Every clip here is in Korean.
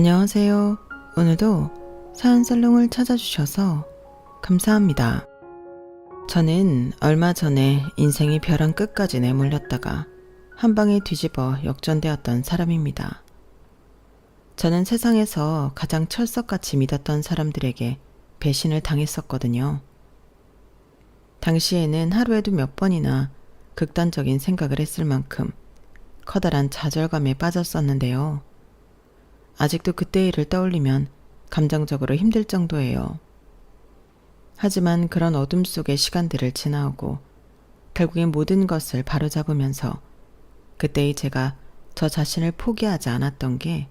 안녕하세요. 오늘도 사연살롱을 찾아주셔서 감사합니다. 저는 얼마 전에 인생이 벼랑 끝까지 내몰렸다가 한 방에 뒤집어 역전되었던 사람입니다. 저는 세상에서 가장 철석같이 믿었던 사람들에게 배신을 당했었거든요. 당시에는 하루에도 몇 번이나 극단적인 생각을 했을 만큼 커다란 좌절감에 빠졌었는데요. 아직도 그때 일을 떠올리면 감정적으로 힘들 정도예요. 하지만 그런 어둠 속의 시간들을 지나오고 결국엔 모든 것을 바로잡으면서 그때의 제가 저 자신을 포기하지 않았던 게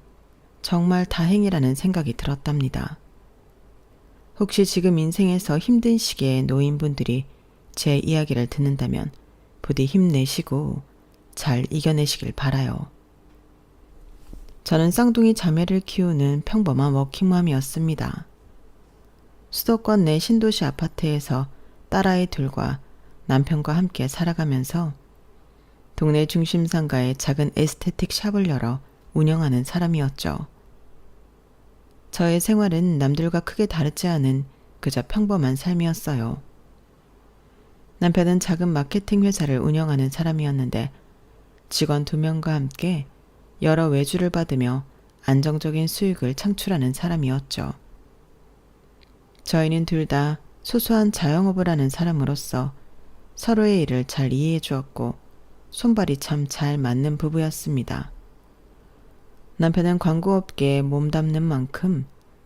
정말 다행이라는 생각이 들었답니다. 혹시 지금 인생에서 힘든 시기에 놓인 분들이 제 이야기를 듣는다면 부디 힘내시고 잘 이겨내시길 바라요. 저는 쌍둥이 자매를 키우는 평범한 워킹맘이었습니다. 수도권 내 신도시 아파트에서 딸아이 둘과 남편과 함께 살아가면서 동네 중심 상가에 작은 에스테틱 샵을 열어 운영하는 사람이었죠. 저의 생활은 남들과 크게 다르지 않은 그저 평범한 삶이었어요. 남편은 작은 마케팅 회사를 운영하는 사람이었는데 직원 2명과 함께 여러 외주를 받으며 안정적인 수익을 창출하는 사람이었죠. 저희는 둘 다 소소한 자영업을 하는 사람으로서 서로의 일을 잘 이해해 주었고 손발이 참 잘 맞는 부부였습니다. 남편은 광고업계에 몸담는 만큼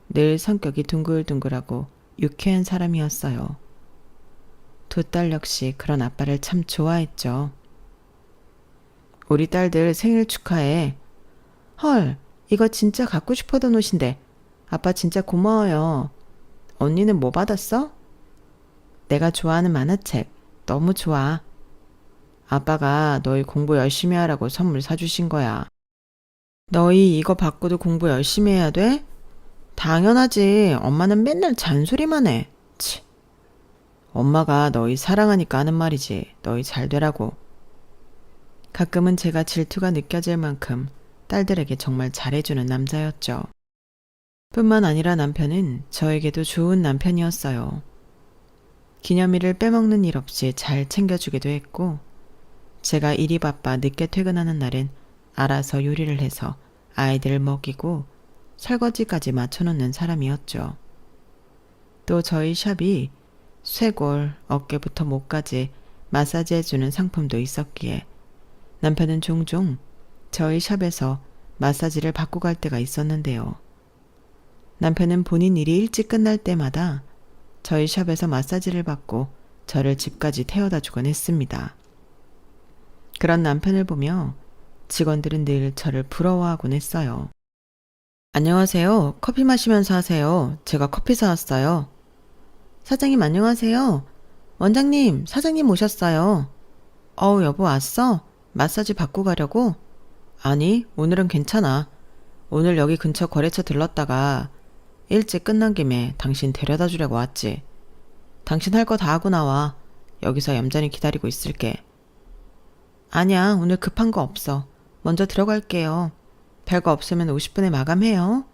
늘 성격이 둥글둥글하고 유쾌한 사람이었어요. 두 딸 역시 그런 아빠를 참 좋아했죠. 우리 딸들 생일 축하해. 헐, 이거 진짜 갖고 싶었던 옷인데 아빠 진짜 고마워요. 언니는 뭐 받았어? 내가 좋아하는 만화책. 너무 좋아. 아빠가 너희 공부 열심히 하라고 선물 사주신 거야. 너희 이거 받고도 공부 열심히 해야 돼? 당연하지. 엄마는 맨날 잔소리만 해. 치. 엄마가 너희 사랑하니까 하는 말이지. 너희 잘 되라고. 가끔은 제가 질투가 느껴질 만큼 딸들에게 정말 잘해주는 남자였죠. 뿐만 아니라 남편은 저에게도 좋은 남편이었어요. 기념일을 빼먹는 일 없이 잘 챙겨주기도 했고 제가 일이 바빠 늦게 퇴근하는 날엔 알아서 요리를 해서 아이들을 먹이고 설거지까지 맞춰놓는 사람이었죠. 또 저희 샵이 쇄골, 어깨부터 목까지 마사지해주는 상품도 있었기에 남편은 종종 저희 샵에서 마사지를 받고 갈 때가 있었는데요. 남편은 본인 일이 일찍 끝날 때마다 저희 샵에서 마사지를 받고 저를 집까지 태워다 주곤 했습니다. 그런 남편을 보며 직원들은 늘 저를 부러워하곤 했어요. 안녕하세요. 커피 마시면서 하세요. 제가 커피 사왔어요. 사장님 안녕하세요. 원장님, 사장님 오셨어요. 여보 왔어? 마사지 받고 가려고? 아니, 오늘은 괜찮아. 오늘 여기 근처 거래처 들렀다가 일찍 끝난 김에 당신 데려다 주려고 왔지. 당신 할 거 다 하고 나와. 여기서 얌전히 기다리고 있을게. 아니야, 오늘 급한 거 없어. 먼저 들어갈게요. 별거 없으면 50분에 마감해요.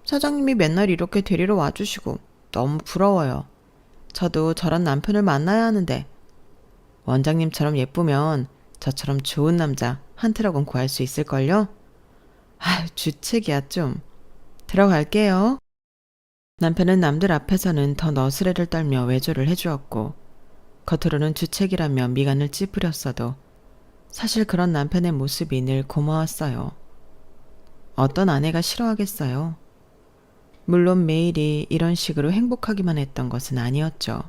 사장님이 맨날 이렇게 데리러 와주시고 너무 부러워요. 저도 저런 남편을 만나야 하는데 원장님처럼 예쁘면 저처럼 좋은 남자 한 트럭은 구할 수 있을걸요? 주책이야 좀. 들어갈게요. 남편은 남들 앞에서는 더 너스레를 떨며 외조를 해주었고 겉으로는 주책이라며 미간을 찌푸렸어도 사실 그런 남편의 모습이 늘 고마웠어요. 어떤 아내가 싫어하겠어요? 물론 매일이 이런 식으로 행복하기만 했던 것은 아니었죠.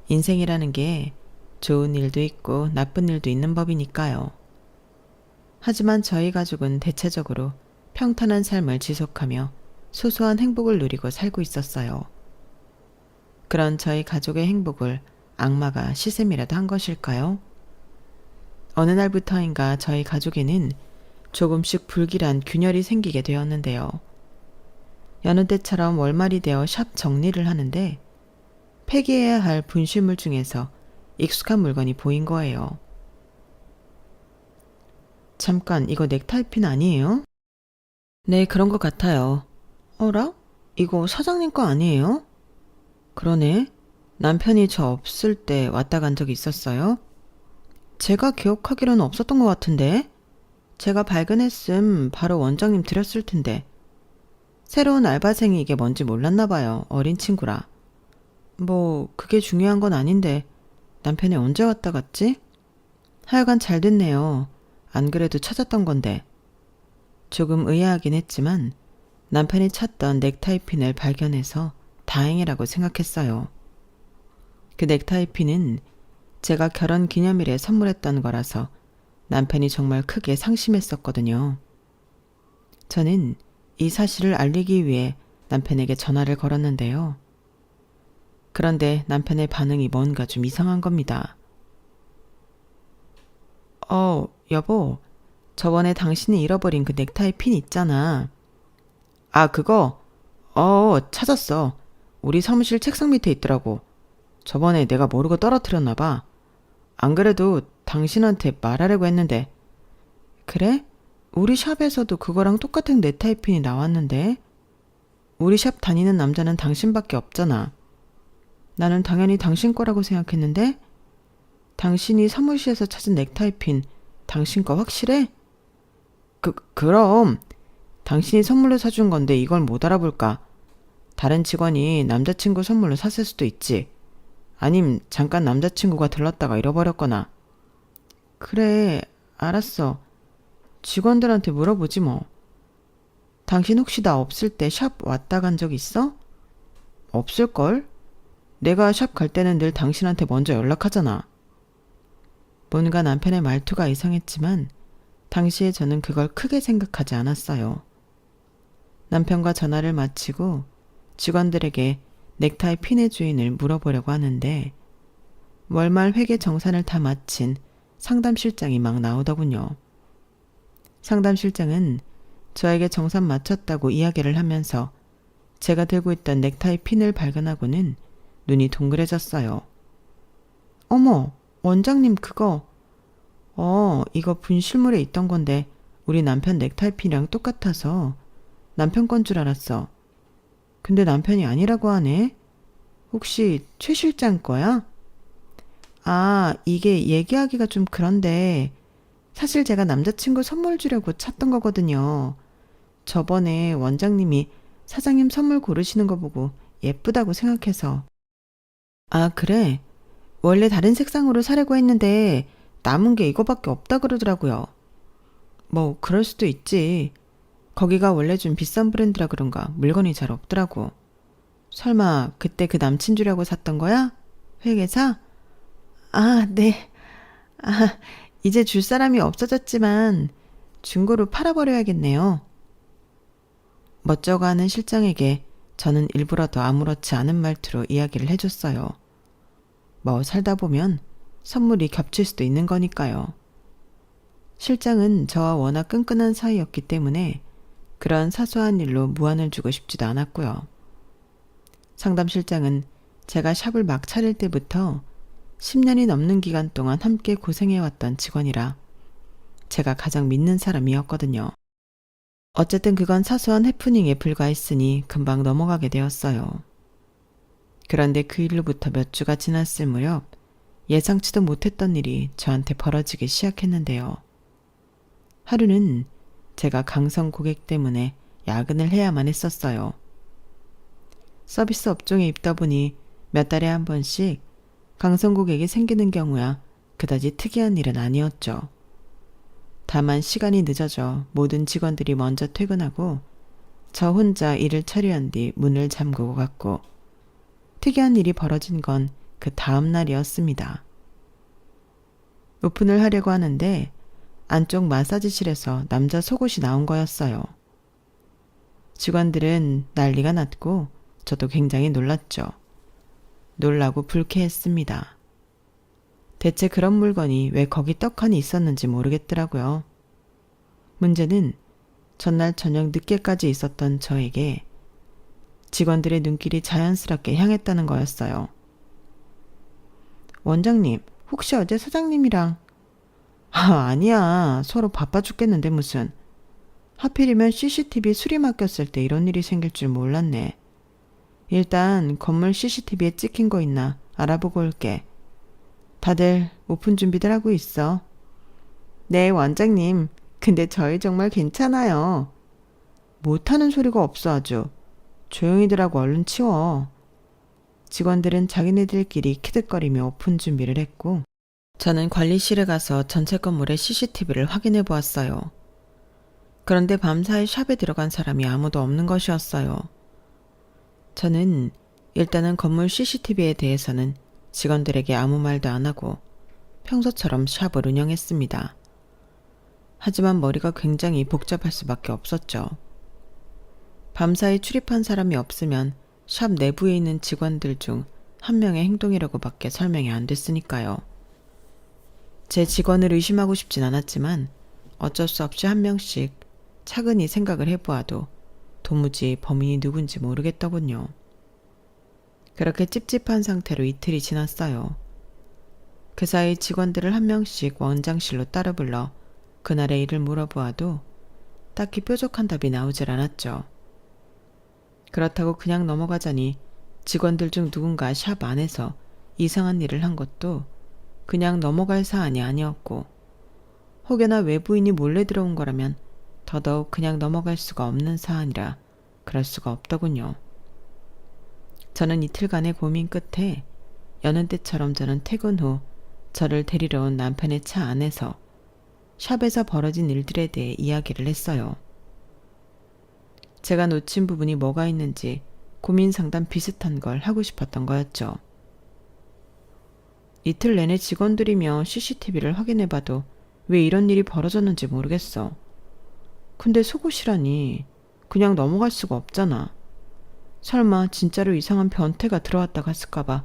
인생이라는 게 좋은 일도 있고 나쁜 일도 있는 법이니까요. 하지만 저희 가족은 대체적으로 평탄한 삶을 지속하며 소소한 행복을 누리고 살고 있었어요. 그런 저희 가족의 행복을 악마가 시샘이라도 한 것일까요? 어느 날부터인가 저희 가족에는 조금씩 불길한 균열이 생기게 되었는데요. 여느 때처럼 월말이 되어 샵 정리를 하는데 폐기해야 할 분실물 중에서 익숙한 물건이 보인 거예요. 잠깐, 이거 넥타이핀 아니에요? 네, 그런 것 같아요. 어라? 이거 사장님 거 아니에요? 그러네. 남편이 저 없을 때 왔다 간 적이 있었어요? 제가 기억하기로는 없었던 것 같은데. 제가 발견했음 바로 원장님 드렸을 텐데. 새로운 알바생이 이게 뭔지 몰랐나 봐요. 어린 친구라. 뭐 그게 중요한 건 아닌데 남편이 언제 왔다 갔지? 하여간 잘 됐네요. 안 그래도 찾았던 건데. 조금 의아하긴 했지만 남편이 찾던 넥타이 핀을 발견해서 다행이라고 생각했어요. 그 넥타이 핀은 제가 결혼 기념일에 선물했던 거라서 남편이 정말 크게 상심했었거든요. 저는 이 사실을 알리기 위해 남편에게 전화를 걸었는데요. 그런데 남편의 반응이 뭔가 좀 이상한 겁니다. 여보, 저번에 당신이 잃어버린 그 넥타이 핀 있잖아. 아, 그거? 찾았어. 우리 사무실 책상 밑에 있더라고. 저번에 내가 모르고 떨어뜨렸나 봐. 안 그래도 당신한테 말하려고 했는데. 그래? 우리 샵에서도 그거랑 똑같은 넥타이 핀이 나왔는데. 우리 샵 다니는 남자는 당신밖에 없잖아. 나는 당연히 당신 거라고 생각했는데. 당신이 사무실에서 찾은 넥타이 핀 당신 거 확실해? 그럼 당신이 선물로 사준 건데 이걸 못 알아볼까? 다른 직원이 남자친구 선물로 샀을 수도 있지. 아님 잠깐 남자친구가 들렀다가 잃어버렸거나. 그래, 알았어. 직원들한테 물어보지 뭐. 당신 혹시 나 없을 때 샵 왔다 간 적 있어? 없을걸? 내가 샵 갈 때는 늘 당신한테 먼저 연락하잖아. 뭔가 남편의 말투가 이상했지만 당시에 저는 그걸 크게 생각하지 않았어요. 남편과 전화를 마치고 직원들에게 넥타이 핀의 주인을 물어보려고 하는데 월말 회계 정산을 다 마친 상담실장이 막 나오더군요. 상담실장은 저에게 정산 마쳤다고 이야기를 하면서 제가 들고 있던 넥타이 핀을 발견하고는 눈이 동그래졌어요. 어머, 원장님 그거. 이거 분실물에 있던 건데 우리 남편 넥타이 핀이랑 똑같아서 남편 건 줄 알았어. 근데 남편이 아니라고 하네. 혹시 최 실장 거야? 아, 이게 얘기하기가 좀 그런데 사실 제가 남자친구 선물 주려고 찾던 거거든요. 저번에 원장님이 사장님 선물 고르시는 거 보고 예쁘다고 생각해서. 아, 그래? 원래 다른 색상으로 사려고 했는데 남은 게 이거밖에 없다 그러더라고요. 뭐 그럴 수도 있지. 거기가 원래 좀 비싼 브랜드라 그런가 물건이 잘 없더라고. 설마 그때 그 남친 주려고 샀던 거야? 회계사? 아, 네. 아, 이제 줄 사람이 없어졌지만 중고로 팔아버려야겠네요. 멋쩍어 하는 실장에게 저는 일부러 더 아무렇지 않은 말투로 이야기를 해줬어요. 뭐 살다 보면 선물이 겹칠 수도 있는 거니까요. 실장은 저와 워낙 끈끈한 사이였기 때문에 그런 사소한 일로 무안을 주고 싶지도 않았고요. 상담실장은 제가 샵을 막 차릴 때부터 10년이 넘는 기간 동안 함께 고생해왔던 직원이라 제가 가장 믿는 사람이었거든요. 어쨌든 그건 사소한 해프닝에 불과했으니 금방 넘어가게 되었어요. 그런데 그 일로부터 몇 주가 지났을 무렵 예상치도 못했던 일이 저한테 벌어지기 시작했는데요. 하루는 제가 강성 고객 때문에 야근을 해야만 했었어요. 서비스 업종에 있다 보니 몇 달에 한 번씩 강성 고객이 생기는 경우야 그다지 특이한 일은 아니었죠. 다만 시간이 늦어져 모든 직원들이 먼저 퇴근하고 저 혼자 일을 처리한 뒤 문을 잠그고 갔고 특이한 일이 벌어진 건 그 다음 날이었습니다. 오픈을 하려고 하는데 안쪽 마사지실에서 남자 속옷이 나온 거였어요. 직원들은 난리가 났고 저도 굉장히 놀랐죠. 놀라고 불쾌했습니다. 대체 그런 물건이 왜 거기 떡하니 있었는지 모르겠더라고요. 문제는 전날 저녁 늦게까지 있었던 저에게 직원들의 눈길이 자연스럽게 향했다는 거였어요. 원장님, 혹시 어제 사장님이랑... 아니야. 서로 바빠 죽겠는데 무슨. 하필이면 CCTV 수리 맡겼을 때 이런 일이 생길 줄 몰랐네. 일단 건물 CCTV에 찍힌 거 있나 알아보고 올게. 다들 오픈 준비들 하고 있어. 네, 원장님. 근데 저희 정말 괜찮아요. 못하는 소리가 없어 아주. 조용히들 하고 얼른 치워. 직원들은 자기네들끼리 키득거리며 오픈 준비를 했고 저는 관리실에 가서 전체 건물의 CCTV를 확인해 보았어요. 그런데 밤사이 샵에 들어간 사람이 아무도 없는 것이었어요. 저는 일단은 건물 CCTV에 대해서는 직원들에게 아무 말도 안 하고 평소처럼 샵을 운영했습니다. 하지만 머리가 굉장히 복잡할 수밖에 없었죠. 밤사이 출입한 사람이 없으면 샵 내부에 있는 직원들 중 한 명의 행동이라고 밖에 설명이 안 됐으니까요. 제 직원을 의심하고 싶진 않았지만 어쩔 수 없이 한 명씩 차근히 생각을 해보아도 도무지 범인이 누군지 모르겠더군요. 그렇게 찝찝한 상태로 이틀이 지났어요. 그 사이 직원들을 한 명씩 원장실로 따라 불러 그날의 일을 물어보아도 딱히 뾰족한 답이 나오질 않았죠. 그렇다고 그냥 넘어가자니 직원들 중 누군가 샵 안에서 이상한 일을 한 것도 그냥 넘어갈 사안이 아니었고 혹여나 외부인이 몰래 들어온 거라면 더더욱 그냥 넘어갈 수가 없는 사안이라 그럴 수가 없더군요. 저는 이틀간의 고민 끝에 여느 때처럼 저는 퇴근 후 저를 데리러 온 남편의 차 안에서 샵에서 벌어진 일들에 대해 이야기를 했어요. 제가 놓친 부분이 뭐가 있는지 고민 상담 비슷한 걸 하고 싶었던 거였죠. 이틀 내내 직원들이며 CCTV를 확인해봐도 왜 이런 일이 벌어졌는지 모르겠어. 근데 속옷이라니 그냥 넘어갈 수가 없잖아. 설마 진짜로 이상한 변태가 들어왔다 갔을까봐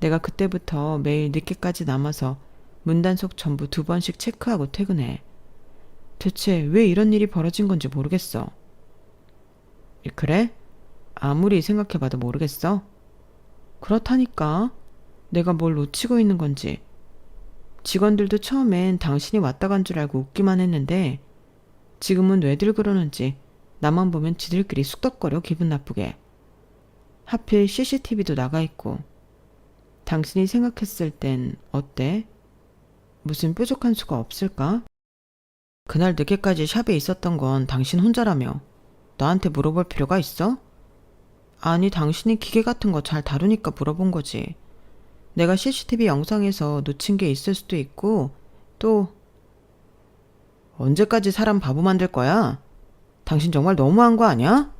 내가 그때부터 매일 늦게까지 남아서 문단속 전부 2번씩 체크하고 퇴근해. 대체 왜 이런 일이 벌어진 건지 모르겠어. 그래? 아무리 생각해봐도 모르겠어? 그렇다니까. 내가 뭘 놓치고 있는 건지. 직원들도 처음엔 당신이 왔다 간 줄 알고 웃기만 했는데 지금은 왜들 그러는지 나만 보면 지들끼리 쑥덕거려 기분 나쁘게. 하필 CCTV도 나가 있고. 당신이 생각했을 땐 어때? 무슨 뾰족한 수가 없을까? 그날 늦게까지 샵에 있었던 건 당신 혼자라며. 나한테 물어볼 필요가 있어? 아니, 당신이 기계 같은 거 잘 다루니까 물어본 거지. 내가 CCTV 영상에서 놓친 게 있을 수도 있고 또 언제까지 사람 바보 만들 거야? 당신 정말 너무한 거 아니야?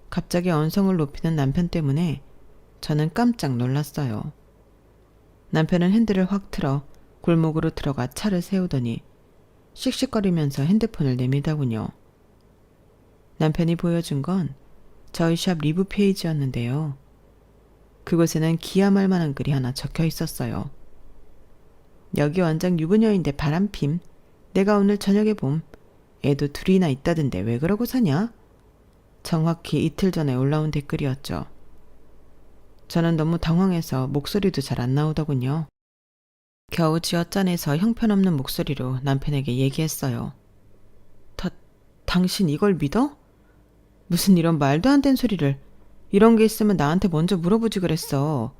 갑자기 언성을 높이는 남편 때문에 저는 깜짝 놀랐어요. 남편은 핸들을 확 틀어 골목으로 들어가 차를 세우더니 씩씩거리면서 핸드폰을 내밀더군요. 남편이 보여준 건 저희 샵 리뷰 페이지였는데요. 그곳에는 기함할 만한 글이 하나 적혀 있었어요. 여기 원장 유부녀인데 바람핌. 내가 오늘 저녁에 봄. 애도 둘이나 있다던데 왜 그러고 사냐? 정확히 이틀 전에 올라온 댓글이었죠. 저는 너무 당황해서 목소리도 잘 안 나오더군요. 겨우 쥐어짜내서 형편없는 목소리로 남편에게 얘기했어요. 당신 이걸 믿어? 무슨 이런 말도 안 되는 소리를. 이런 게 있으면 나한테 먼저 물어보지 그랬어.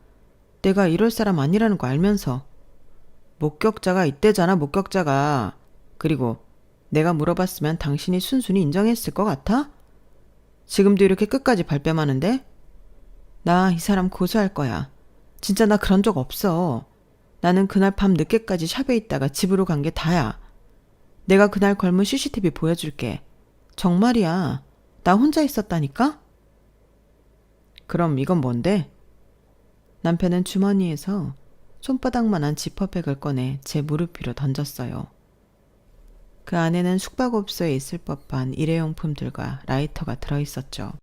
내가 이럴 사람 아니라는 거 알면서. 목격자가 있대잖아, 목격자가. 그리고 내가 물어봤으면 당신이 순순히 인정했을 것 같아? 지금도 이렇게 끝까지 발뺌하는데? 나 이 사람 고소할 거야. 진짜 나 그런 적 없어. 나는 그날 밤 늦게까지 샵에 있다가 집으로 간 게 다야. 내가 그날 걸문 CCTV 보여줄게. 정말이야. 나 혼자 있었다니까? 그럼 이건 뭔데? 남편은 주머니에서 손바닥만한 지퍼백을 꺼내 제 무릎 위로 던졌어요. 그 안에는 숙박업소에 있을 법한 일회용품들과 라이터가 들어있었죠.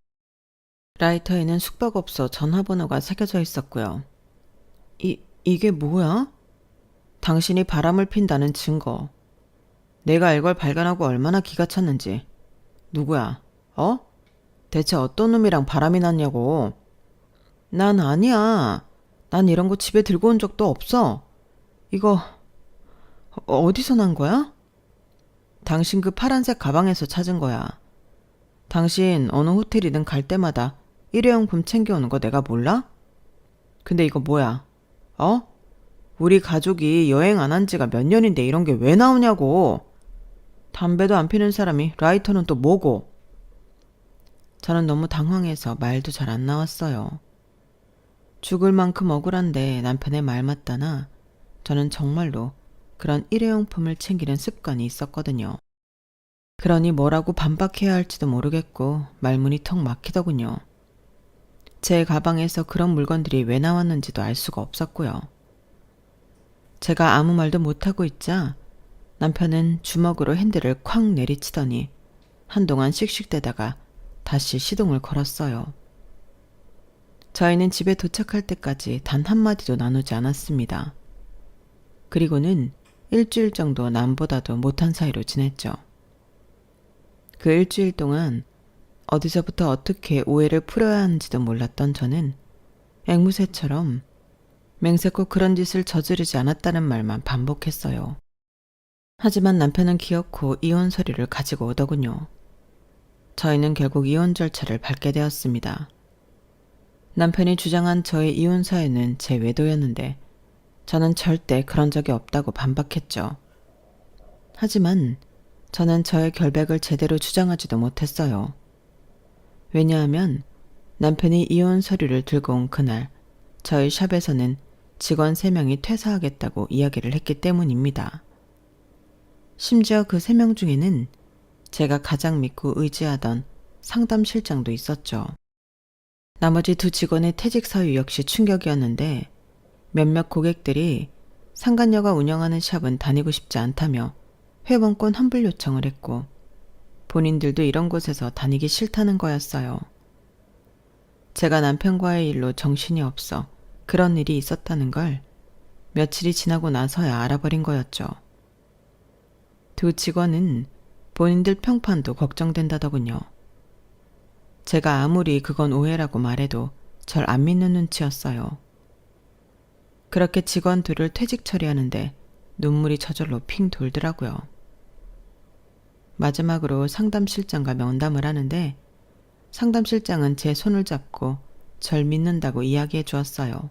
라이터에는 숙박업소 전화번호가 새겨져 있었고요. 이게 뭐야? 당신이 바람을 핀다는 증거. 내가 이걸 발견하고 얼마나 기가 찼는지. 누구야? 대체 어떤 놈이랑 바람이 났냐고. 난 아니야. 난 이런 거 집에 들고 온 적도 없어. 이거 어디서 난 거야? 당신 그 파란색 가방에서 찾은 거야. 당신 어느 호텔이든 갈 때마다 일회용품 챙겨오는 거 내가 몰라? 근데 이거 뭐야? 어? 우리 가족이 여행 안 한 지가 몇 년인데 이런 게 왜 나오냐고. 담배도 안 피는 사람이 라이터는 또 뭐고? 저는 너무 당황해서 말도 잘 안 나왔어요. 죽을 만큼 억울한데 남편의 말 맞다나 저는 정말로 그런 일회용품을 챙기는 습관이 있었거든요. 그러니 뭐라고 반박해야 할지도 모르겠고 말문이 턱 막히더군요. 제 가방에서 그런 물건들이 왜 나왔는지도 알 수가 없었고요. 제가 아무 말도 못하고 있자 남편은 주먹으로 핸들을 쾅 내리치더니 한동안 씩씩대다가 다시 시동을 걸었어요. 저희는 집에 도착할 때까지 단 한마디도 나누지 않았습니다. 그리고는 일주일 정도 남보다도 못한 사이로 지냈죠. 그 일주일 동안 어디서부터 어떻게 오해를 풀어야 하는지도 몰랐던 저는 앵무새처럼 맹세코 그런 짓을 저지르지 않았다는 말만 반복했어요. 하지만 남편은 기어코 이혼 서류를 가지고 오더군요. 저희는 결국 이혼 절차를 밟게 되었습니다. 남편이 주장한 저의 이혼 사유는 제 외도였는데 저는 절대 그런 적이 없다고 반박했죠. 하지만 저는 저의 결백을 제대로 주장하지도 못했어요. 왜냐하면 남편이 이혼 서류를 들고 온 그날 저희 샵에서는 직원 3명이 퇴사하겠다고 이야기를 했기 때문입니다. 심지어 그 3명 중에는 제가 가장 믿고 의지하던 상담실장도 있었죠. 나머지 2 직원의 퇴직 사유 역시 충격이었는데 몇몇 고객들이 상간녀가 운영하는 샵은 다니고 싶지 않다며 회원권 환불 요청을 했고 본인들도 이런 곳에서 다니기 싫다는 거였어요. 제가 남편과의 일로 정신이 없어 그런 일이 있었다는 걸 며칠이 지나고 나서야 알아버린 거였죠. 2 직원은 본인들 평판도 걱정된다더군요. 제가 아무리 그건 오해라고 말해도 절 안 믿는 눈치였어요. 그렇게 직원 2를 퇴직 처리하는데 눈물이 저절로 핑 돌더라고요. 마지막으로 상담실장과 면담을 하는데 상담실장은 제 손을 잡고 절 믿는다고 이야기해 주었어요.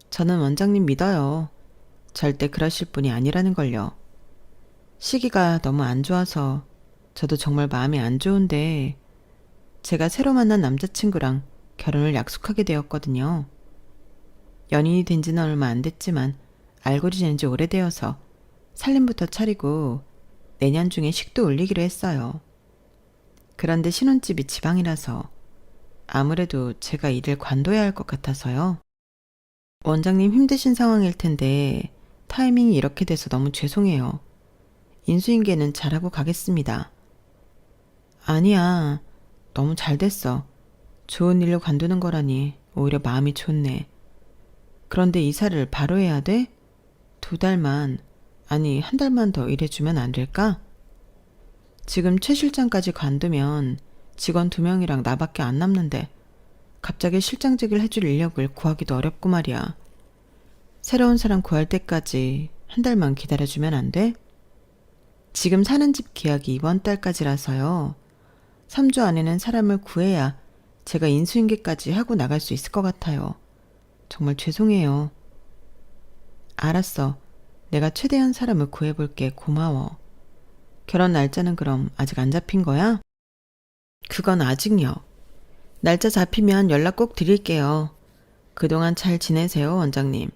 저는 원장님 믿어요. 절대 그러실 분이 아니라는 걸요. 시기가 너무 안 좋아서 저도 정말 마음이 안 좋은데 제가 새로 만난 남자친구랑 결혼을 약속하게 되었거든요. 연인이 된 지는 얼마 안 됐지만 알고 지낸 지 오래되어서 살림부터 차리고 내년 중에 식도 올리기로 했어요. 그런데 신혼집이 지방이라서 아무래도 제가 일을 관둬야 할 것 같아서요. 원장님 힘드신 상황일 텐데 타이밍이 이렇게 돼서 너무 죄송해요. 인수인계는 잘하고 가겠습니다. 아니야. 너무 잘 됐어. 좋은 일로 관두는 거라니 오히려 마음이 좋네. 그런데 이사를 바로 해야 돼? 2달만, 아니 1달만 더 일해주면 안 될까? 지금 최 실장까지 관두면 직원 2명이랑 나밖에 안 남는데 갑자기 실장직을 해줄 인력을 구하기도 어렵고 말이야. 새로운 사람 구할 때까지 1달만 기다려주면 안 돼? 지금 사는 집 계약이 이번 달까지라서요. 3주 안에는 사람을 구해야 제가 인수인계까지 하고 나갈 수 있을 것 같아요. 정말 죄송해요. 알았어. 내가 최대한 사람을 구해볼게. 고마워. 결혼 날짜는 그럼 아직 안 잡힌 거야? 그건 아직요. 날짜 잡히면 연락 꼭 드릴게요. 그동안 잘 지내세요, 원장님.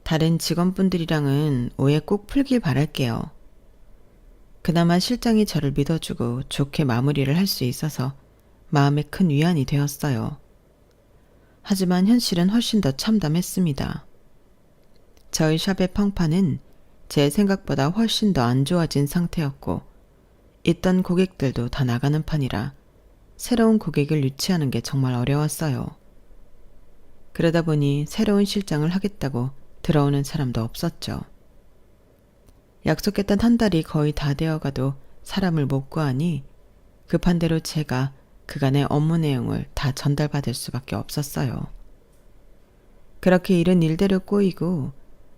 다른 직원분들이랑은 오해 꼭 풀길 바랄게요. 그나마 실장이 저를 믿어주고 좋게 마무리를 할 수 있어서 마음에 큰 위안이 되었어요. 하지만 현실은 훨씬 더 참담했습니다. 저희 샵의 평판은 제 생각보다 훨씬 더 안 좋아진 상태였고 있던 고객들도 다 나가는 판이라 새로운 고객을 유치하는 게 정말 어려웠어요. 그러다 보니 새로운 실장을 하겠다고 들어오는 사람도 없었죠. 약속했던 1달이 거의 다 되어가도 사람을 못 구하니 급한 대로 제가 그간의 업무 내용을 다 전달받을 수밖에 없었어요. 그렇게 일은 일대로 꼬이고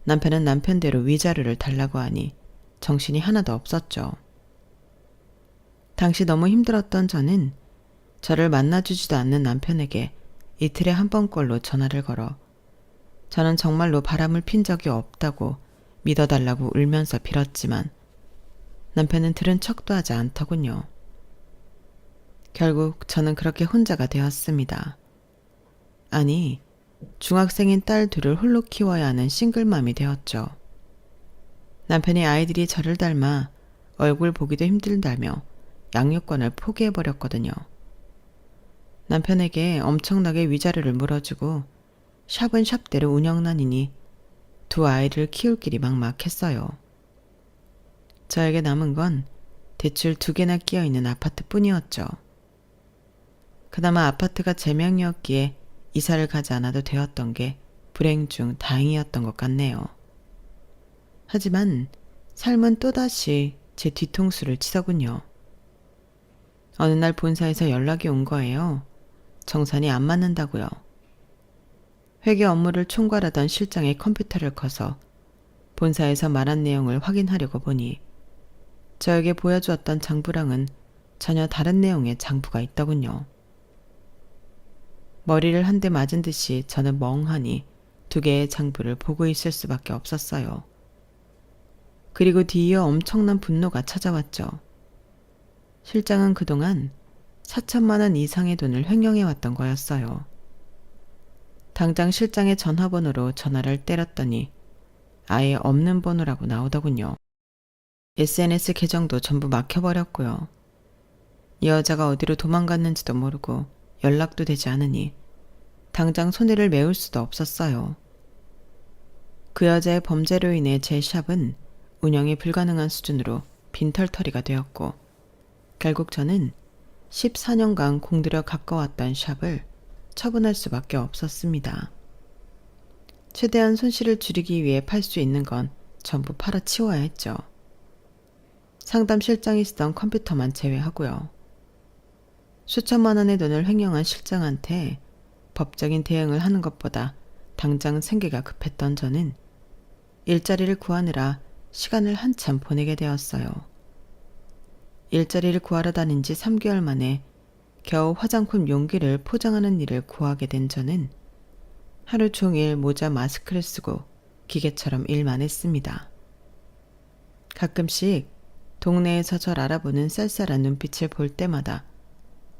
남편은 남편대로 위자료를 달라고 하니 정신이 하나도 없었죠. 당시 너무 힘들었던 저는 저를 만나주지도 않는 남편에게 이틀에 한 번꼴로 전화를 걸어 저는 정말로 바람을 핀 적이 없다고 믿어달라고 울면서 빌었지만 남편은 들은 척도 하지 않더군요. 결국 저는 그렇게 혼자가 되었습니다. 아니, 중학생인 딸 둘을 홀로 키워야 하는 싱글맘이 되었죠. 남편이 아이들이 저를 닮아 얼굴 보기도 힘들다며 양육권을 포기해버렸거든요. 남편에게 엄청나게 위자료를 물어주고 샵은 샵대로 운영난이니 두 아이를 키울 길이 막막했어요. 저에게 남은 건 대출 2개나 끼어있는 아파트뿐이었죠. 그나마 아파트가 제 명이었기에 이사를 가지 않아도 되었던 게 불행 중 다행이었던 것 같네요. 하지만 삶은 또다시 제 뒤통수를 치더군요. 어느 날 본사에서 연락이 온 거예요. 정산이 안 맞는다고요. 회계 업무를 총괄하던 실장의 컴퓨터를 꺼서 본사에서 말한 내용을 확인하려고 보니 저에게 보여주었던 장부랑은 전혀 다른 내용의 장부가 있더군요. 머리를 한 대 맞은 듯이 저는 멍하니 2개의 장부를 보고 있을 수밖에 없었어요. 그리고 뒤이어 엄청난 분노가 찾아왔죠. 실장은 그동안 4천만 원 이상의 돈을 횡령해왔던 거였어요. 당장 실장의 전화번호로 전화를 때렸더니 아예 없는 번호라고 나오더군요. SNS 계정도 전부 막혀버렸고요. 이 여자가 어디로 도망갔는지도 모르고 연락도 되지 않으니 당장 손해를 메울 수도 없었어요. 그 여자의 범죄로 인해 제 샵은 운영이 불가능한 수준으로 빈털터리가 되었고 결국 저는 14년간 공들여 가까웠던 샵을 처분할 수밖에 없었습니다. 최대한 손실을 줄이기 위해 팔 수 있는 건 전부 팔아치워야 했죠. 상담 실장이 쓰던 컴퓨터만 제외하고요. 수천만 원의 돈을 횡령한 실장한테 법적인 대응을 하는 것보다 당장 생계가 급했던 저는 일자리를 구하느라 시간을 한참 보내게 되었어요. 일자리를 구하러 다닌 지 3개월 만에 겨우 화장품 용기를 포장하는 일을 구하게 된 저는 하루 종일 모자 마스크를 쓰고 기계처럼 일만 했습니다. 가끔씩 동네에서 절 알아보는 쌀쌀한 눈빛을 볼 때마다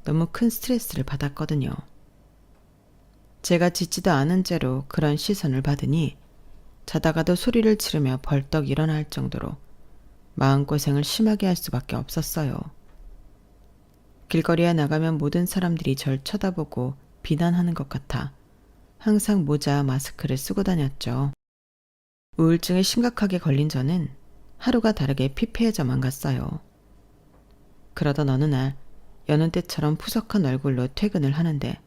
너무 큰 스트레스를 받았거든요. 제가 짖지도 않은 채로 그런 시선을 받으니 자다가도 소리를 지르며 벌떡 일어날 정도로 마음고생을 심하게 할 수밖에 없었어요. 길거리에 나가면 모든 사람들이 절 쳐다보고 비난하는 것 같아 항상 모자 마스크를 쓰고 다녔죠. 우울증에 심각하게 걸린 저는 하루가 다르게 피폐해져만 갔어요. 그러던 어느 날 여느 때처럼 푸석한 얼굴로 퇴근을 하는데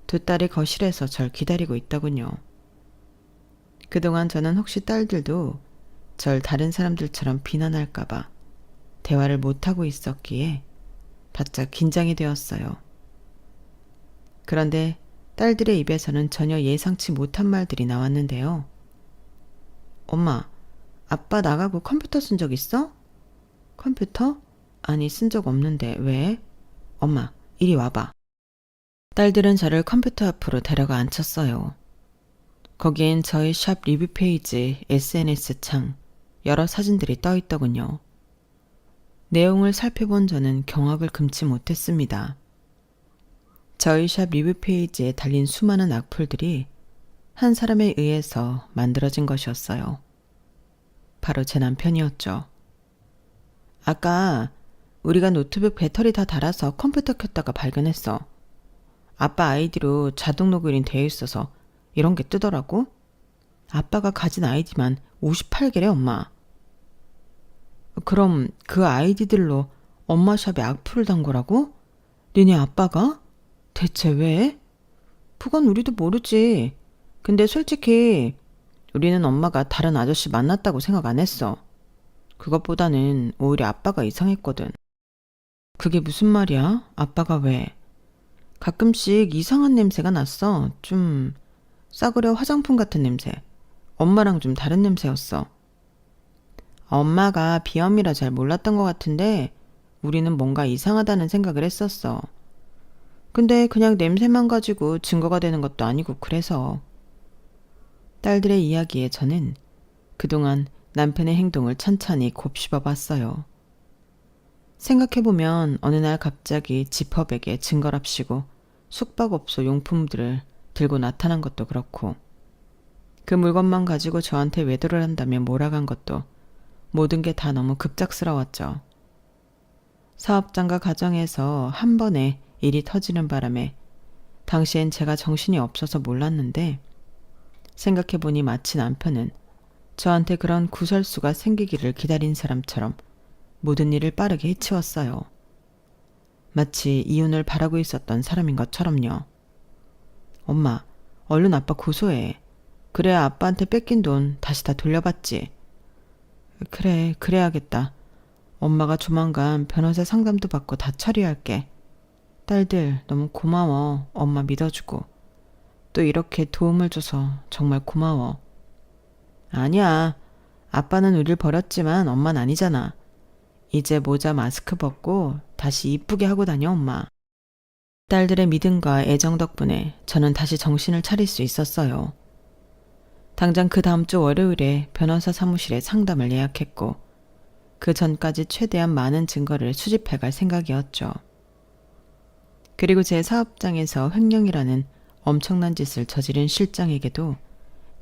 두 딸이 거실에서 절 기다리고 있더군요. 그동안 저는 혹시 딸들도 절 다른 사람들처럼 비난할까봐 대화를 못하고 있었기에 바짝 긴장이 되었어요. 그런데 딸들의 입에서는 전혀 예상치 못한 말들이 나왔는데요. 엄마, 아빠 나가고 컴퓨터 쓴 적 있어? 컴퓨터? 아니, 쓴 적 없는데 왜? 엄마, 이리 와봐. 딸들은 저를 컴퓨터 앞으로 데려가 앉혔어요. 거기엔 저희 샵 리뷰 페이지, SNS 창, 여러 사진들이 떠 있더군요. 내용을 살펴본 저는 경악을 금치 못했습니다. 저희 샵 리뷰 페이지에 달린 수많은 악플들이 한 사람에 의해서 만들어진 것이었어요. 바로 제 남편이었죠. 아까 우리가 노트북 배터리 다 달아서 컴퓨터 켰다가 발견했어. 아빠 아이디로 자동 로그인 되어 있어서 이런 게 뜨더라고. 아빠가 가진 아이디만 58개래 엄마. 그럼 그 아이디들로 엄마 샵에 악플을 단 거라고? 니네 아빠가? 대체 왜? 그건 우리도 모르지. 근데 솔직히 우리는 엄마가 다른 아저씨 만났다고 생각 안 했어. 그것보다는 오히려 아빠가 이상했거든. 그게 무슨 말이야? 아빠가 왜? 가끔씩 이상한 냄새가 났어. 좀 싸구려 화장품 같은 냄새. 엄마랑 좀 다른 냄새였어. 엄마가 비염이라 잘 몰랐던 것 같은데 우리는 뭔가 이상하다는 생각을 했었어. 근데 그냥 냄새만 가지고 증거가 되는 것도 아니고 그래서. 딸들의 이야기에 저는 그동안 남편의 행동을 천천히 곱씹어 봤어요. 생각해보면 어느 날 갑자기 지퍼백에 증거랍시고 숙박업소 용품들을 들고 나타난 것도 그렇고 그 물건만 가지고 저한테 외도를 한다며 몰아간 것도 모든 게 다 너무 급작스러웠죠. 사업장과 가정에서 한 번에 일이 터지는 바람에 당시엔 제가 정신이 없어서 몰랐는데 생각해보니 마치 남편은 저한테 그런 구설수가 생기기를 기다린 사람처럼 모든 일을 빠르게 해치웠어요. 마치 이혼을 바라고 있었던 사람인 것처럼요. 엄마, 얼른 아빠 고소해. 그래야 아빠한테 뺏긴 돈 다시 다 돌려받지. 그래, 그래야겠다. 엄마가 조만간 변호사 상담도 받고 다 처리할게. 딸들 너무 고마워. 엄마 믿어주고. 또 이렇게 도움을 줘서 정말 고마워. 아니야. 아빠는 우릴 버렸지만 엄마는 아니잖아. 이제 모자 마스크 벗고 다시 이쁘게 하고 다녀, 엄마. 딸들의 믿음과 애정 덕분에 저는 다시 정신을 차릴 수 있었어요. 당장 그 다음 주 월요일에 변호사 사무실에 상담을 예약했고 그 전까지 최대한 많은 증거를 수집해갈 생각이었죠. 그리고 제 사업장에서 횡령이라는 엄청난 짓을 저지른 실장에게도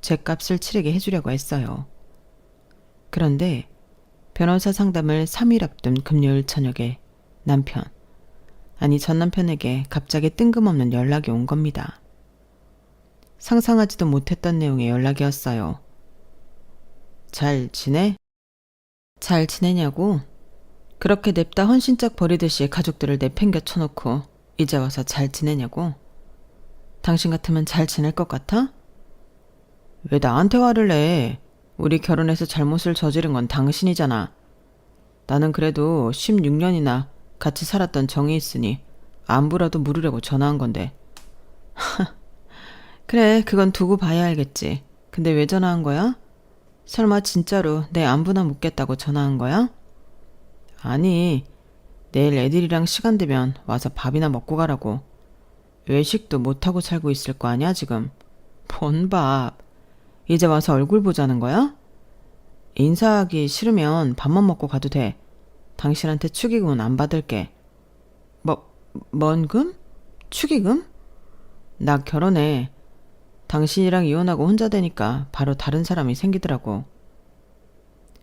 죗값을 치르게 해주려고 했어요. 그런데 변호사 상담을 3일 앞둔 금요일 저녁에 전 남편에게 갑자기 뜬금없는 연락이 온 겁니다. 상상하지도 못했던 내용의 연락이었어요. 잘 지내? 잘 지내냐고? 그렇게 냅다 헌신짝 버리듯이 가족들을 내팽겨 쳐놓고 이제 와서 잘 지내냐고? 당신 같으면 잘 지낼 것 같아? 왜 나한테 화를 내? 우리 결혼해서 잘못을 저지른 건 당신이잖아. 나는 그래도 16년이나 같이 살았던 정이 있으니 안부라도 물으려고 전화한 건데. 그래, 그건 두고 봐야 알겠지. 근데 왜 전화한 거야? 설마 진짜로 내 안부나 묻겠다고 전화한 거야? 아니, 내일 애들이랑 시간 되면 와서 밥이나 먹고 가라고. 외식도 못하고 살고 있을 거 아니야, 지금. 뭔 밥. 이제 와서 얼굴 보자는 거야? 인사하기 싫으면 밥만 먹고 가도 돼. 당신한테 축의금은 안 받을게. 뭔 금? 축의금? 나 결혼해. 당신이랑 이혼하고 혼자 되니까 바로 다른 사람이 생기더라고.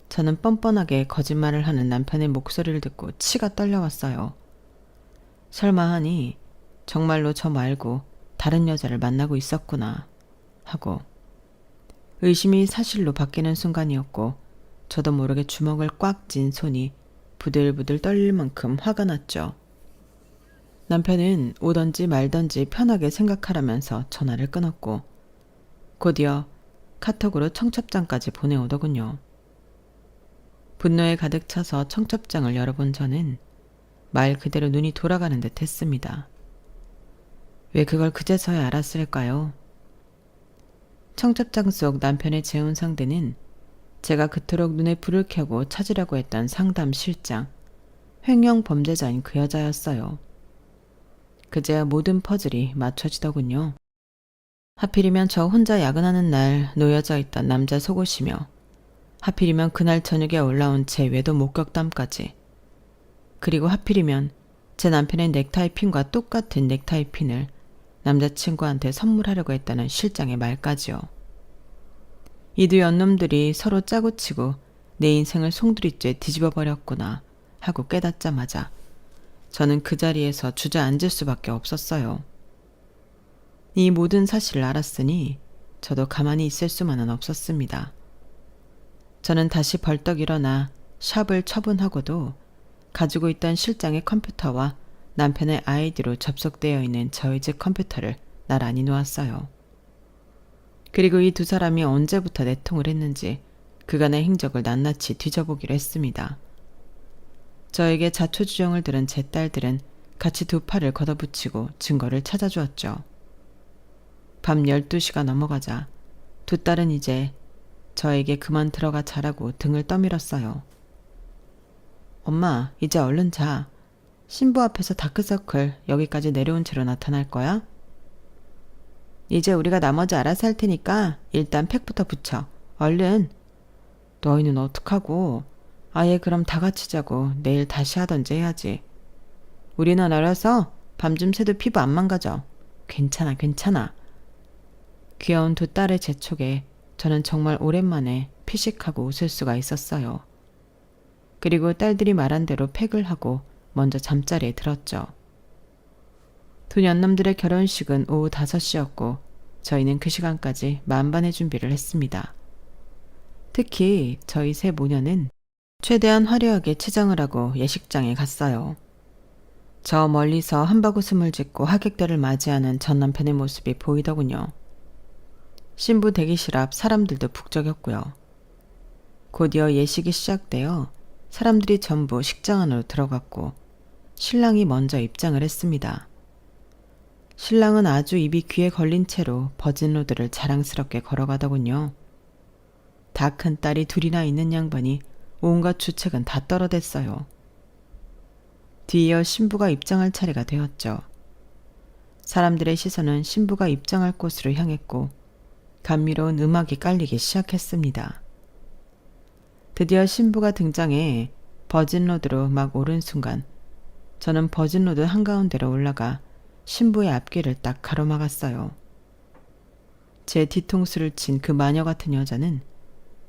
저는 뻔뻔하게 거짓말을 하는 남편의 목소리를 듣고 치가 떨려왔어요. 설마 하니 정말로 저 말고 다른 여자를 만나고 있었구나 하고 의심이 사실로 바뀌는 순간이었고 저도 모르게 주먹을 꽉 쥔 손이 부들부들 떨릴 만큼 화가 났죠. 남편은 오던지 말던지 편하게 생각하라면서 전화를 끊었고 곧이어 카톡으로 청첩장까지 보내오더군요. 분노에 가득 차서 청첩장을 열어본 저는 말 그대로 눈이 돌아가는 듯 했습니다. 왜 그걸 그제서야 알았을까요? 청첩장 속 남편의 재혼 상대는 제가 그토록 눈에 불을 켜고 찾으려고 했던 상담 실장, 횡령 범죄자인 그 여자였어요. 그제야 모든 퍼즐이 맞춰지더군요. 하필이면 저 혼자 야근하는 날 놓여져 있던 남자 속옷이며 하필이면 그날 저녁에 올라온 제 외도 목격담까지 그리고 하필이면 제 남편의 넥타이 핀과 똑같은 넥타이 핀을 남자친구한테 선물하려고 했다는 실장의 말까지요. 이 두 연놈들이 서로 짜고 치고 내 인생을 송두리째 뒤집어 버렸구나 하고 깨닫자마자 저는 그 자리에서 주저앉을 수밖에 없었어요. 이 모든 사실을 알았으니 저도 가만히 있을 수만은 없었습니다. 저는 다시 벌떡 일어나 샵을 처분하고도 가지고 있던 실장의 컴퓨터와 남편의 아이디로 접속되어 있는 저희 집 컴퓨터를 나란히 놓았어요. 그리고 이 두 사람이 언제부터 내통을 했는지 그간의 행적을 낱낱이 뒤져보기로 했습니다. 저에게 자초지종을 들은 제 딸들은 같이 두 팔을 걷어붙이고 증거를 찾아주었죠. 밤 12시가 넘어가자 두 딸은 이제 저에게 그만 들어가 자라고 등을 떠밀었어요. 엄마, 이제 얼른 자. 신부 앞에서 다크서클 여기까지 내려온 채로 나타날 거야? 이제 우리가 나머지 알아서 할 테니까 일단 팩부터 붙여. 얼른. 너희는 어떡하고? 아예 그럼 다 같이 자고 내일 다시 하던지 해야지. 우리는 어려서 밤좀 새도 피부 안 망가져. 괜찮아, 괜찮아. 귀여운 두 딸의 재촉에 저는 정말 오랜만에 피식하고 웃을 수가 있었어요. 그리고 딸들이 말한 대로 팩을 하고 먼저 잠자리에 들었죠. 두 년남들의 결혼식은 오후 5시였고 저희는 그 시간까지 만반의 준비를 했습니다. 특히 저희 세 모녀는 최대한 화려하게 치장을 하고 예식장에 갔어요. 저 멀리서 한바구음을 짓고 하객들을 맞이하는 전 남편의 모습이 보이더군요. 신부 대기실 앞 사람들도 북적였고요. 곧이어 예식이 시작되어 사람들이 전부 식장 안으로 들어갔고 신랑이 먼저 입장을 했습니다. 신랑은 아주 입이 귀에 걸린 채로 버진로드를 자랑스럽게 걸어가더군요. 다 큰 딸이 둘이나 있는 양반이 온갖 주책은 다 떨어댔어요. 뒤이어 신부가 입장할 차례가 되었죠. 사람들의 시선은 신부가 입장할 곳으로 향했고 감미로운 음악이 깔리기 시작했습니다. 드디어 신부가 등장해 버진로드로 막 오른 순간 저는 버진로드 한가운데로 올라가 신부의 앞길을 딱 가로막았어요. 제 뒤통수를 친 그 마녀 같은 여자는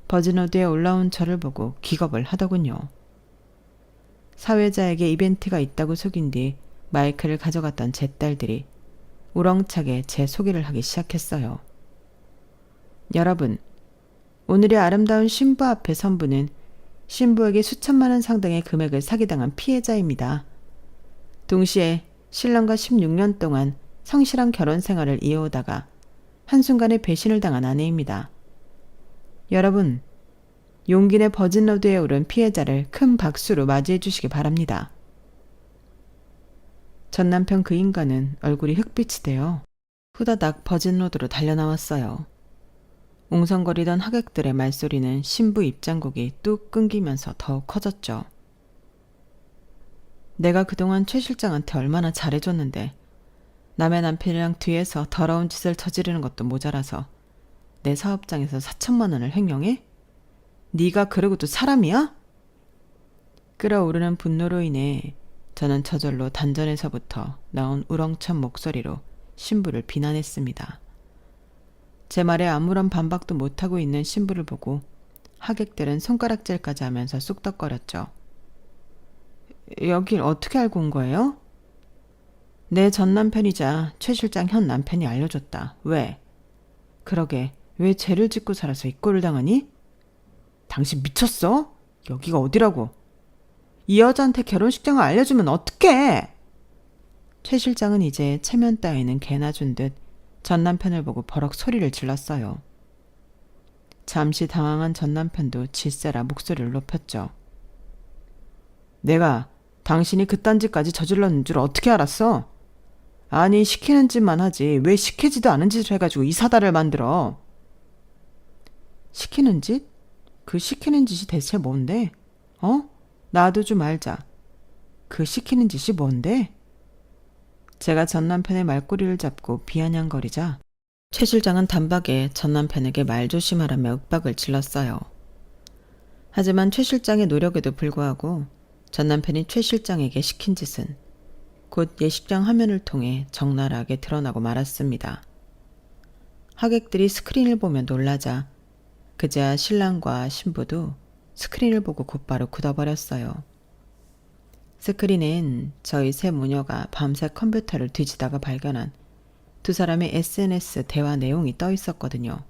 버진로드에 올라온 저를 보고 기겁을 하더군요. 사회자에게 이벤트가 있다고 속인 뒤 마이크를 가져갔던 제 딸들이 우렁차게 제 소개를 하기 시작했어요. 여러분, 오늘의 아름다운 신부 앞에 선 분은 신부에게 수천만 원 상당의 금액을 사기당한 피해자입니다. 동시에 신랑과 16년 동안 성실한 결혼 생활을 이어오다가 한순간에 배신을 당한 아내입니다. 여러분, 용기 내 버진로드에 오른 피해자를 큰 박수로 맞이해 주시기 바랍니다. 전 남편 그 인간은 얼굴이 흑빛이 되어 후다닥 버진로드로 달려나왔어요. 웅성거리던 하객들의 말소리는 신부 입장곡이 뚝 끊기면서 더욱 커졌죠. 내가 그동안 최 실장한테 얼마나 잘해줬는데 남의 남편이랑 뒤에서 더러운 짓을 저지르는 것도 모자라서 내 사업장에서 4천만 원을 횡령해? 네가 그러고도 사람이야? 끓어오르는 분노로 인해 저는 저절로 단전에서부터 나온 우렁찬 목소리로 신부를 비난했습니다. 제 말에 아무런 반박도 못하고 있는 신부를 보고 하객들은 손가락질까지 하면서 쑥덕거렸죠. 여길 어떻게 알고 온 거예요? 내 전 남편이자 최 실장 현 남편이 알려줬다. 왜? 그러게 왜 죄를 짓고 살아서 이 꼴을 당하니? 당신 미쳤어? 여기가 어디라고? 이 여자한테 결혼식장을 알려주면 어떡해? 최 실장은 이제 체면 따위는 개나 준 듯 전 남편을 보고 버럭 소리를 질렀어요. 잠시 당황한 전 남편도 질세라 목소리를 높였죠. 내가 당신이 그딴 짓까지 저질렀는 줄 어떻게 알았어? 아니 시키는 짓만 하지 왜 시키지도 않은 짓을 해가지고 이 사달을 만들어? 시키는 짓? 그 시키는 짓이 대체 뭔데? 나도 좀 알자. 그 시키는 짓이 뭔데? 제가 전 남편의 말꼬리를 잡고 비아냥거리자 최 실장은 단박에 전 남편에게 말 조심하라며 윽박을 질렀어요. 하지만 최 실장의 노력에도 불구하고 전 남편이 최 실장에게 시킨 짓은 곧 예식장 화면을 통해 적나라하게 드러나고 말았습니다. 하객들이 스크린을 보며 놀라자 그제야 신랑과 신부도 스크린을 보고 곧바로 굳어버렸어요. 스크린엔 저희 세 모녀가 밤새 컴퓨터를 뒤지다가 발견한 두 사람의 SNS 대화 내용이 떠 있었거든요.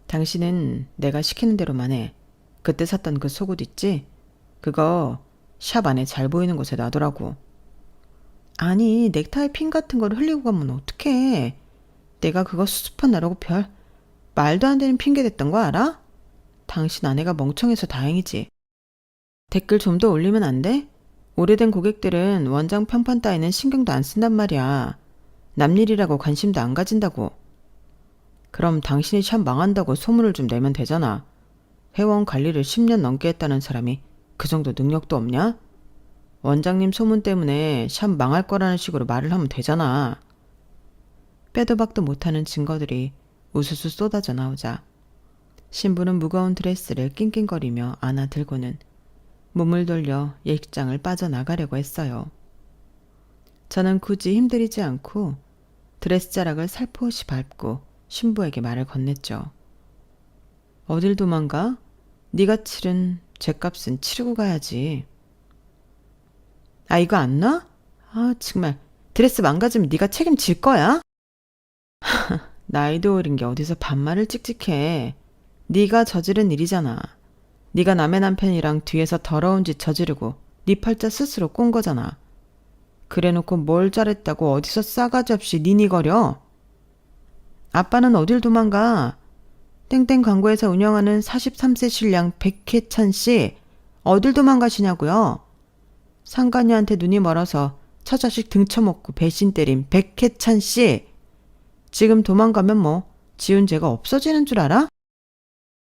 당신은 내가 시키는 대로만 해. 그때 샀던 그 속옷 있지? 그거 샵 안에 잘 보이는 곳에 놔두라고. 아니 넥타이 핀 같은 걸 흘리고 가면 어떡해. 내가 그거 수습한 나라고 별 말도 안 되는 핑계 댔던 거 알아? 당신 아내가 멍청해서 다행이지. 댓글 좀 더 올리면 안 돼? 오래된 고객들은 원장 평판 따위는 신경도 안 쓴단 말이야. 남 일이라고 관심도 안 가진다고. 그럼 당신이 샵 망한다고 소문을 좀 내면 되잖아. 회원 관리를 10년 넘게 했다는 사람이 그 정도 능력도 없냐? 원장님 소문 때문에 샵 망할 거라는 식으로 말을 하면 되잖아. 빼도 박도 못하는 증거들이 우수수 쏟아져 나오자 신부는 무거운 드레스를 낑낑거리며 안아들고는 몸을 돌려 예식장을 빠져나가려고 했어요. 저는 굳이 힘들이지 않고 드레스 자락을 살포시 밟고 신부에게 말을 건넸죠. 어딜 도망가? 네가 치른 죗값은 치르고 가야지. 아, 이거 안 나? 아, 정말 드레스 망가지면 네가 책임질 거야? 나이도 어린 게 어디서 반말을 찍찍해. 네가 저지른 일이잖아. 네가 남의 남편이랑 뒤에서 더러운 짓 저지르고 네 팔자 스스로 꼰 거잖아. 그래놓고 뭘 잘했다고 어디서 싸가지 없이 니니거려? 아빠는 어딜 도망가? 땡땡 광고에서 운영하는 43세 신랑 백혜찬 씨 어딜 도망가시냐고요? 상간녀한테 눈이 멀어서 처자식 등쳐먹고 배신 때린 백혜찬 씨 지금 도망가면 뭐 지은 죄가 없어지는 줄 알아?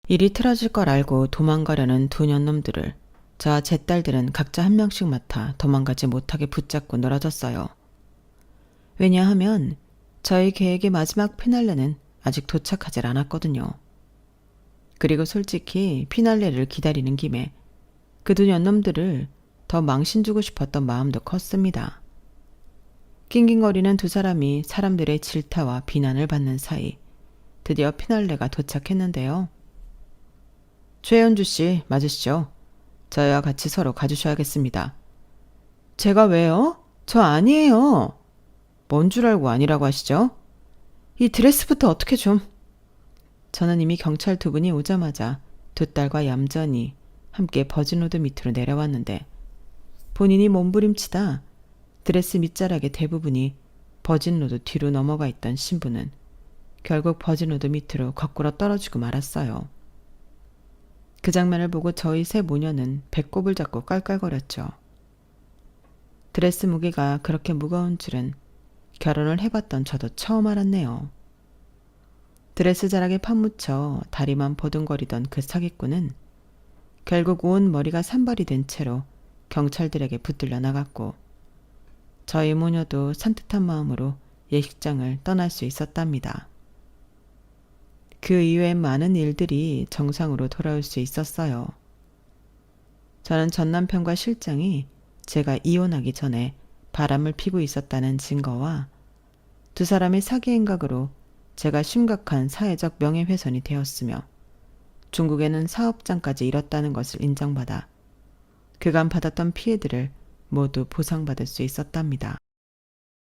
일이 틀어질 걸 알고 도망가려는 두 년놈들을 저와 제 딸들은 각자 한 명씩 맡아 도망가지 못하게 붙잡고 놀아줬어요. 왜냐하면 저희 계획의 마지막 피날레는 아직 도착하질 않았거든요. 그리고 솔직히 피날레를 기다리는 김에 그 두 년놈들을 더 망신주고 싶었던 마음도 컸습니다. 낑낑거리는 두 사람이 사람들의 질타와 비난을 받는 사이 드디어 피날레가 도착했는데요. 최현주 씨 맞으시죠? 저희와 같이 서로 가주셔야겠습니다. 제가 왜요? 저 아니에요. 뭔 줄 알고 아니라고 하시죠? 이 드레스부터 어떻게 좀... 저는 이미 경찰 두 분이 오자마자 두 딸과 얌전히 함께 버진로드 밑으로 내려왔는데 본인이 몸부림치다 드레스 밑자락의 대부분이 버진로드 뒤로 넘어가 있던 신부는 결국 버진로드 밑으로 거꾸로 떨어지고 말았어요. 그 장면을 보고 저희 세 모녀는 배꼽을 잡고 깔깔거렸죠. 드레스 무게가 그렇게 무거운 줄은 결혼을 해봤던 저도 처음 알았네요. 드레스 자락에 파묻혀 다리만 보둥거리던 그 사기꾼은 결국 온 머리가 산발이 된 채로 경찰들에게 붙들려 나갔고 저희 모녀도 산뜻한 마음으로 예식장을 떠날 수 있었답니다. 그 이외의 많은 일들이 정상으로 돌아올 수 있었어요. 저는 전 남편과 실장이 제가 이혼하기 전에 바람을 피고 있었다는 증거와 두 사람의 사기 행각으로 제가 심각한 사회적 명예훼손이 되었으며 중국에는 사업장까지 잃었다는 것을 인정받아 그간 받았던 피해들을 모두 보상받을 수 있었답니다.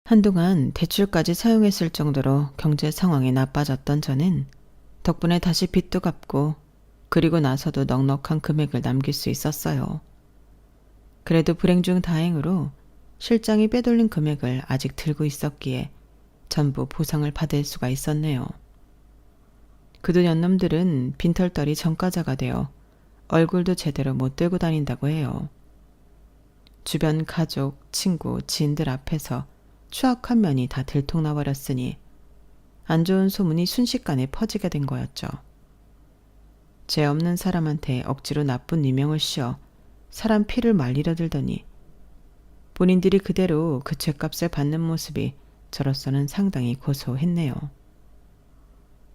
한동안 대출까지 사용했을 정도로 경제 상황이 나빠졌던 저는 덕분에 다시 빚도 갚고 그리고 나서도 넉넉한 금액을 남길 수 있었어요. 그래도 불행 중 다행으로 실장이 빼돌린 금액을 아직 들고 있었기에 전부 보상을 받을 수가 있었네요. 그 두 년놈들은 빈털터리 전과자가 되어 얼굴도 제대로 못 들고 다닌다고 해요. 주변 가족, 친구, 지인들 앞에서 추악한 면이 다 들통나버렸으니 안 좋은 소문이 순식간에 퍼지게 된 거였죠. 죄 없는 사람한테 억지로 나쁜 누명을 씌워 사람 피를 말리려 들더니 본인들이 그대로 그 죗값을 받는 모습이 저로서는 상당히 고소했네요.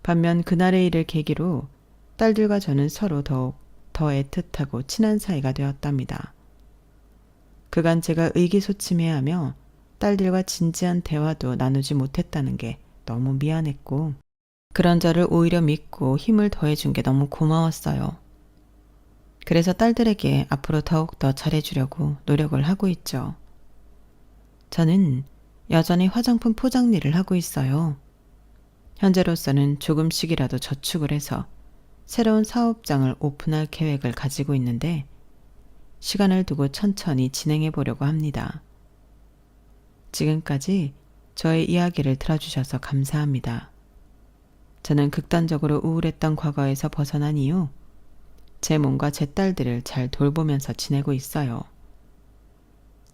반면 그날의 일을 계기로 딸들과 저는 서로 더욱 더 애틋하고 친한 사이가 되었답니다. 그간 제가 의기소침해하며 딸들과 진지한 대화도 나누지 못했다는 게 너무 미안했고 그런 저를 오히려 믿고 힘을 더해준 게 너무 고마웠어요. 그래서 딸들에게 앞으로 더욱더 잘해주려고 노력을 하고 있죠. 저는 여전히 화장품 포장 일을 하고 있어요. 현재로서는 조금씩이라도 저축을 해서 새로운 사업장을 오픈할 계획을 가지고 있는데 시간을 두고 천천히 진행해 보려고 합니다. 지금까지 저의 이야기를 들어주셔서 감사합니다. 저는 극단적으로 우울했던 과거에서 벗어난 이후 제 몸과 제 딸들을 잘 돌보면서 지내고 있어요.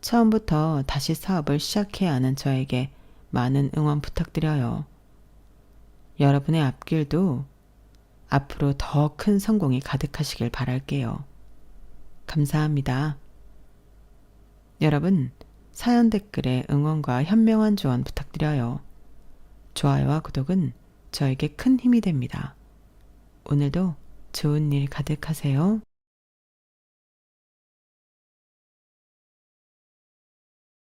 처음부터 다시 사업을 시작해야 하는 저에게 많은 응원 부탁드려요. 여러분의 앞길도 앞으로 더 큰 성공이 가득하시길 바랄게요. 감사합니다. 여러분, 사연 댓글에 응원과 현명한 조언 부탁드려요. 좋아요와 구독은 저에게 큰 힘이 됩니다. 오늘도 좋은 일 가득하세요.